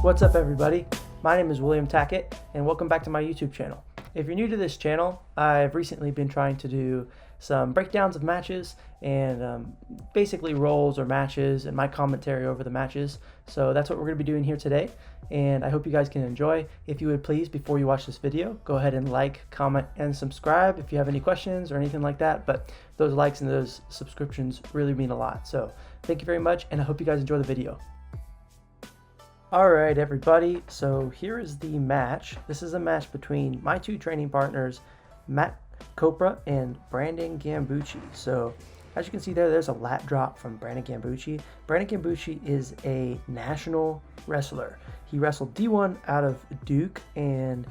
What's up everybody? My name is William Tackett and welcome back to my YouTube channel. If you're new to this channel, I've recently been trying to do some breakdowns of matches and basically rolls or matches and my commentary over the matches. So that's what we're going to be doing here today, and I hope you guys can enjoy. If you would please, before you watch this video, go ahead and like, comment, and subscribe if you have any questions or anything like that. But those likes and those subscriptions really mean a lot. So thank you very much, and I hope you guys enjoy the video. Alright everybody, so here is the match. This is a match between my two training partners, Matt Kopra and Brandon Gambucci. So as you can see there's a lat drop from Brandon Gambucci. Brandon Gambucci is a national wrestler. He wrestled D1 out of Duke and,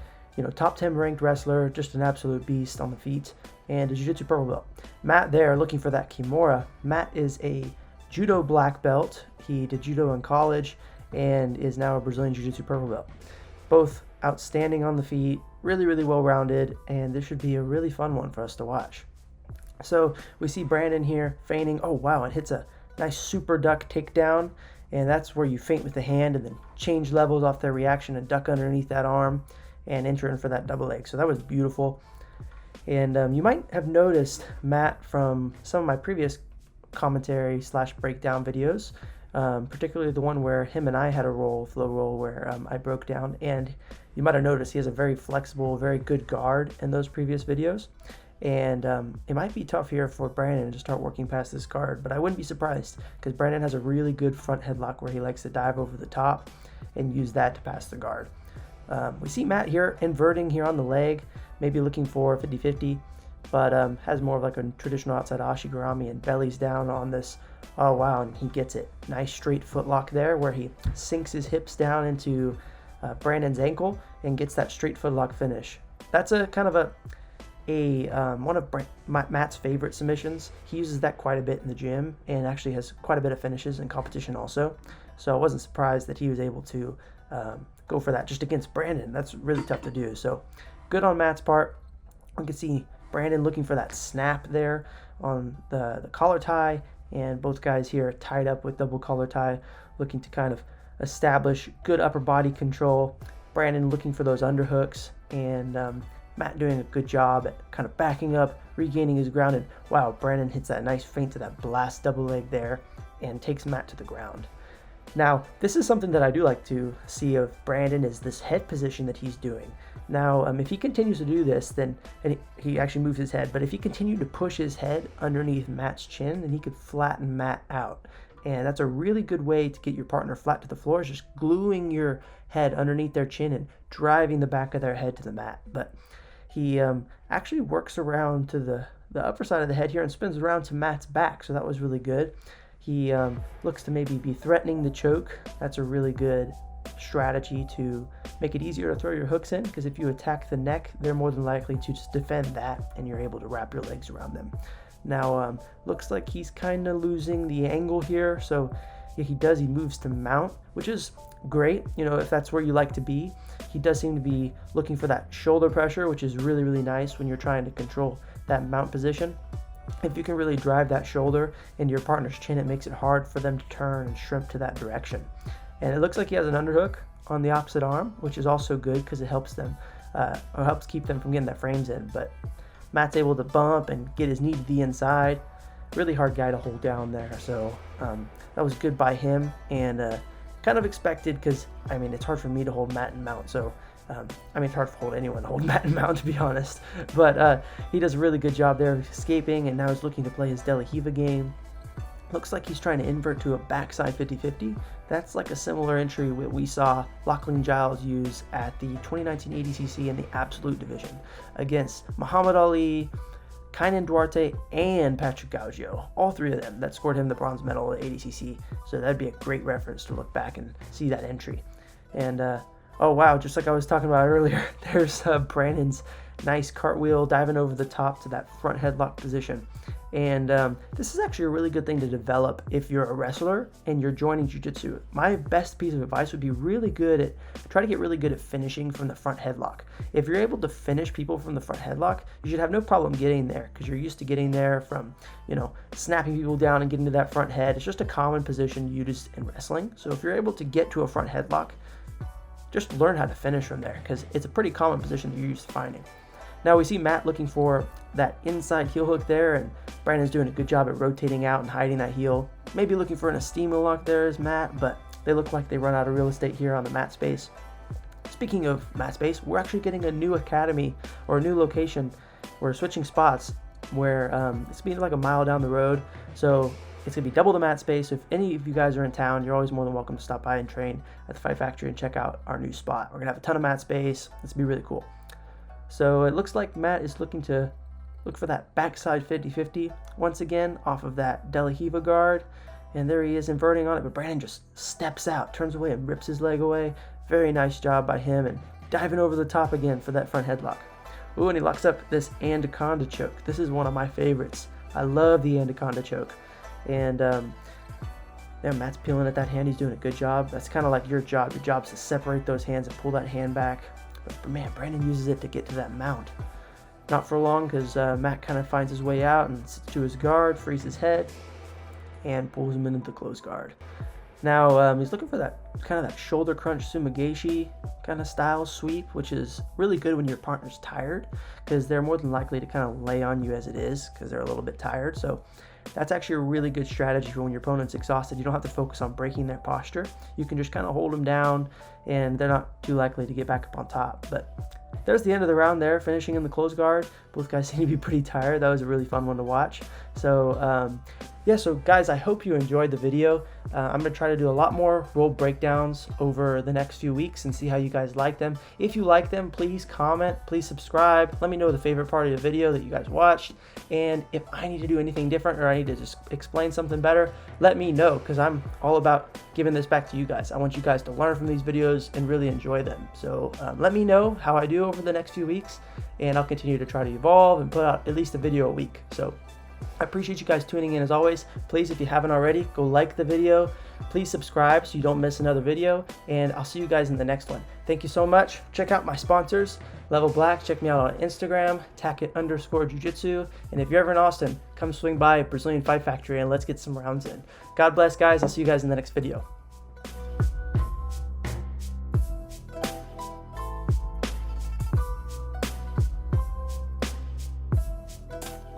top 10 ranked wrestler, just an absolute beast on the feet, and a jiu-jitsu purple belt. Matt there, looking for that Kimura. Matt is a Judo Black Belt. He did judo in college and is now a Brazilian Jiu-Jitsu purple belt. Both outstanding on the feet, really well-rounded, and this should be a really fun one for us to watch. So we see Brandon here feigning, oh wow, and hits a nice super duck takedown, and that's where you feint with the hand and then change levels off their reaction and duck underneath that arm and enter in for that double leg. So that was beautiful. And you might have noticed Matt from some of my previous commentary / breakdown videos, particularly the one where him and I had a flow roll where I broke down, and you might have noticed he has a very flexible, very good guard in those previous videos, and it might be tough here for Brandon to start working past this guard, but I wouldn't be surprised because Brandon has a really good front headlock where he likes to dive over the top and use that to pass the guard. We see Matt here inverting here on the leg, maybe looking for 50-50, but has more of like a traditional outside ashigarami and bellies down on this. Oh wow, and he gets it. Nice straight footlock there where he sinks his hips down into Brandon's ankle and gets that straight footlock finish. That's a kind of one of Matt's favorite submissions. He uses that quite a bit in the gym and actually has quite a bit of finishes in competition also. So I wasn't surprised that he was able to go for that just against Brandon. That's really tough to do. So good on Matt's part. You can see Brandon looking for that snap there on the collar tie, and both guys here tied up with double collar tie, looking to kind of establish good upper body control. Brandon looking for those underhooks, and Matt doing a good job at kind of backing up, regaining his ground, and wow, Brandon hits that nice feint to that blast double leg there and takes Matt to the ground. Now, this is something that I do like to see of Brandon, is this head position that he's doing. Now, if he continues to do this, then and he actually moves his head, but if he continued to push his head underneath Matt's chin, then he could flatten Matt out. And that's a really good way to get your partner flat to the floor, is just gluing your head underneath their chin and driving the back of their head to the mat. But he actually works around to the upper side of the head here and spins around to Matt's back, so that was really good. He looks to maybe be threatening the choke. That's a really good strategy to make it easier to throw your hooks in, because if you attack the neck, they're more than likely to just defend that, and you're able to wrap your legs around them. Now, looks like he's kind of losing the angle here, so yeah, he moves to mount, which is great, if that's where you like to be. He does seem to be looking for that shoulder pressure, which is really nice when you're trying to control that mount position. If you can really drive that shoulder into your partner's chin, it makes it hard for them to turn and shrimp to that direction. And it looks like he has an underhook on the opposite arm, which is also good because it helps them, or helps keep them from getting their frames in. But Matt's able to bump and get his knee to the inside. Really hard guy to hold down there. So that was good by him, and kind of expected, because it's hard for me to hold Matt and mount. So it's hard to hold anyone to hold Matt and mount, to be honest. But he does a really good job there of escaping, and now he's looking to play his De La Hiva game. Looks like he's trying to invert to a backside 50-50. That's like a similar entry we saw Lachlan Giles use at the 2019 ADCC in the Absolute division against Muhammad Ali, Kainan Duarte, and Patrick Gaudio. All three of them that scored him the bronze medal at ADCC. So that'd be a great reference to look back and see that entry. And oh wow, just like I was talking about earlier, there's Brandon's nice cartwheel diving over the top to that front headlock position. And this is actually a really good thing to develop if you're a wrestler and you're joining jiu-jitsu. My best piece of advice would be try to get really good at finishing from the front headlock. If you're able to finish people from the front headlock, you should have no problem getting there, because you're used to getting there from, snapping people down and getting to that front head. It's just a common position used in wrestling. So if you're able to get to a front headlock, just learn how to finish from there, because it's a pretty common position that you're used to finding. Now we see Matt looking for that inside heel hook there, and Brandon's doing a good job at rotating out and hiding that heel. Maybe looking for an estimo lock there is Matt, but they look like they run out of real estate here on the mat space. Speaking of mat space, we're actually getting a new academy, or a new location. We're switching spots where it's being like a mile down the road, so it's gonna be double the mat space. So if any of you guys are in town, you're always more than welcome to stop by and train at the Fight Factory and check out our new spot. We're gonna have a ton of mat space. It's gonna be really cool. So it looks like Matt is looking to look for that backside 50-50 once again off of that De La Riva guard, and there he is inverting on it, but Brandon just steps out, turns away, and rips his leg away. Very nice job by him, and diving over the top again for that front headlock. Ooh, and he locks up this anaconda choke. This is one of my favorites. I love the anaconda choke. And there, Matt's peeling at that hand. He's doing a good job. That's kind of like your job. Your job is to separate those hands and pull that hand back. But man, Brandon uses it to get to that mount. Not for long, because Matt kind of finds his way out and sits to his guard, frees his head, and pulls him into the close guard. Now he's looking for that kind of that shoulder crunch sumigashi kind of style sweep, which is really good when your partner's tired, because they're more than likely to kind of lay on you as it is, because they're a little bit tired. So that's actually a really good strategy for when your opponent's exhausted. You don't have to focus on breaking their posture. You can just kind of hold them down, and they're not too likely to get back up on top. But there's the end of the round there, finishing in the close guard. Both guys seem to be pretty tired. That was a really fun one to watch. So yeah, so guys, I hope you enjoyed the video. I'm going to try to do a lot more roll breakdowns over the next few weeks and see how you guys like them. If you like them, please comment, please subscribe. Let me know the favorite part of the video that you guys watched. And if I need to do anything different, or I need to just explain something better, let me know, because I'm all about giving this back to you guys. I want you guys to learn from these videos and really enjoy them. So let me know how I do over the next few weeks, and I'll continue to try to evolve and put out at least a video a week. So I appreciate you guys tuning in as always. Please, if you haven't already, go like the video. Please subscribe so you don't miss another video, and I'll see you guys in the next one. Thank you so much. Check out my sponsors, Level Black. Check me out on Instagram, Tackett_jiu-jitsu. And if you're ever in Austin, come swing by Brazilian Fight Factory and let's get some rounds in. God bless, guys. I'll see you guys in the next video.